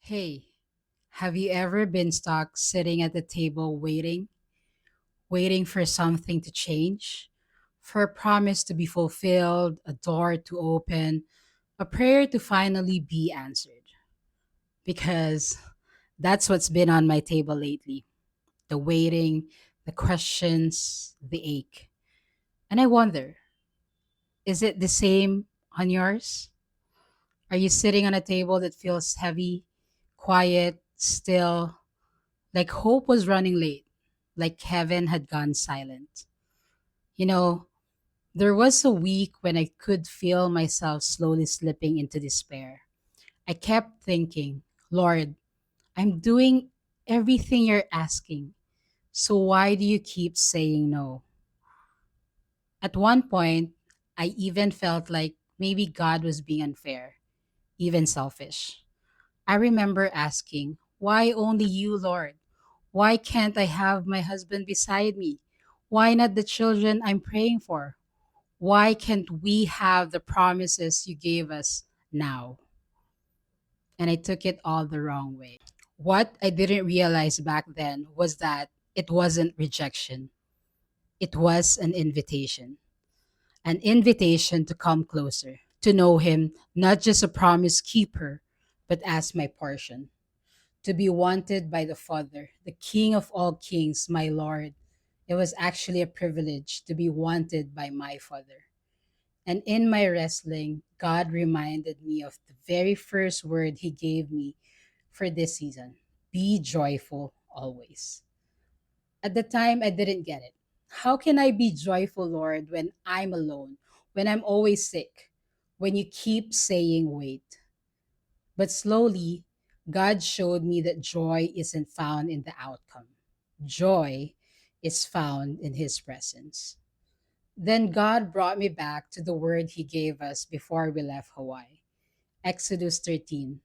Hey, have you ever been stuck sitting at the table waiting for something to change? For a promise to be fulfilled, a door to open, a prayer to finally be answered? Because that's what's been on my table lately, the waiting, the questions, the ache. And I wonder, is it the same on yours? Are you sitting on a table that feels heavy, quiet, still, like hope was running late, like heaven had gone silent? You know, there was a week when I could feel myself slowly slipping into despair. I kept thinking, Lord, I'm doing everything you're asking. So why do you keep saying no? At one point, I even felt like maybe God was being unfair, even selfish. I remember asking, why only you, Lord? Why can't I have my husband beside me? Why not the children I'm praying for? Why can't we have the promises you gave us now? And I took it all the wrong way. What I didn't realize back then was that it wasn't rejection, it was an invitation to come closer, to know Him, not just a promise keeper, but as my portion, to be wanted by the Father, the King of all kings, my Lord. It was actually a privilege to be wanted by my Father. And in my wrestling, God reminded me of the very first word He gave me for this season: be joyful always. At the time, I didn't get it. How can I be joyful, Lord, when I'm alone, when I'm always sick, when you keep saying wait? But slowly, God showed me that joy isn't found in the outcome. Joy is found in His presence. Then God brought me back to the word He gave us before we left Hawaii, Exodus 13.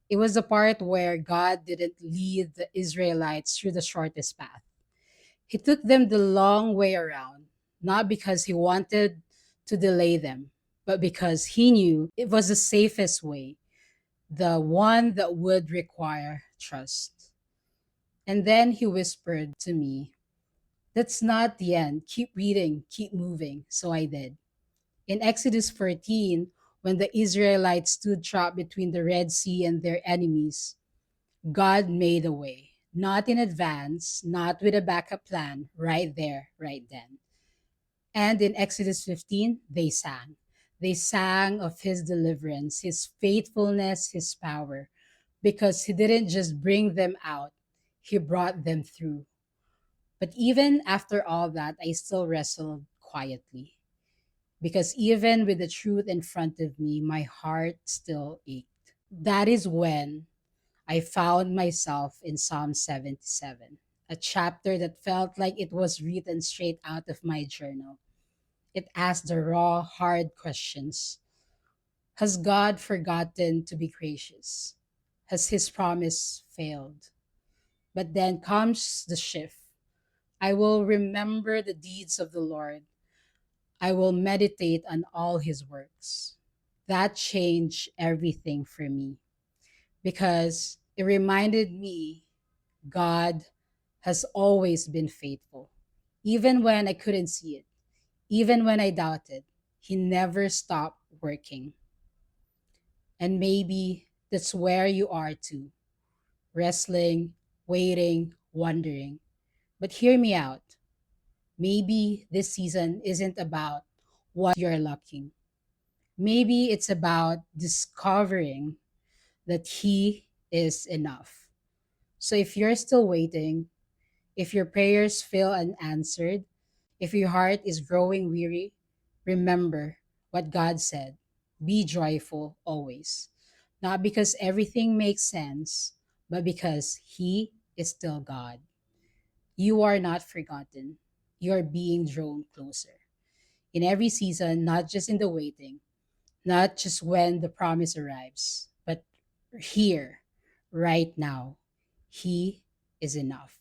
It was the part where God didn't lead the Israelites through the shortest path. He took them the long way around, not because He wanted to delay them, but because He knew it was the safest way, the one that would require trust. And then He whispered to me, that's not the end. Keep reading, keep moving. So I did. In Exodus 14, when the Israelites stood trapped between the Red Sea and their enemies, God made a way. Not in advance, not with a backup plan, right there, right then. And in Exodus 15, they sang. They sang of His deliverance, His faithfulness, His power, because He didn't just bring them out, He brought them through. But even after all that, I still wrestled quietly, because even with the truth in front of me, my heart still ached. That is when I found myself in Psalm 77, a chapter that felt like it was written straight out of my journal. It asked the raw, hard questions. Has God forgotten to be gracious? Has His promise failed? But then comes the shift. I will remember the deeds of the Lord. I will meditate on all His works. That changed everything for me, because it reminded me God has always been faithful. Even when I couldn't see it, even when I doubted, He never stopped working. And maybe that's where you are too, wrestling, waiting, wondering. But hear me out. Maybe this season isn't about what you're lacking. Maybe it's about discovering that He is enough. So if you're still waiting, if your prayers feel unanswered, if your heart is growing weary, remember what God said: be joyful always. Not because everything makes sense, but because He is still God. You are not forgotten. You are being drawn closer. In every season, not just in the waiting, not just when the promise arrives, but here, right now. He is enough.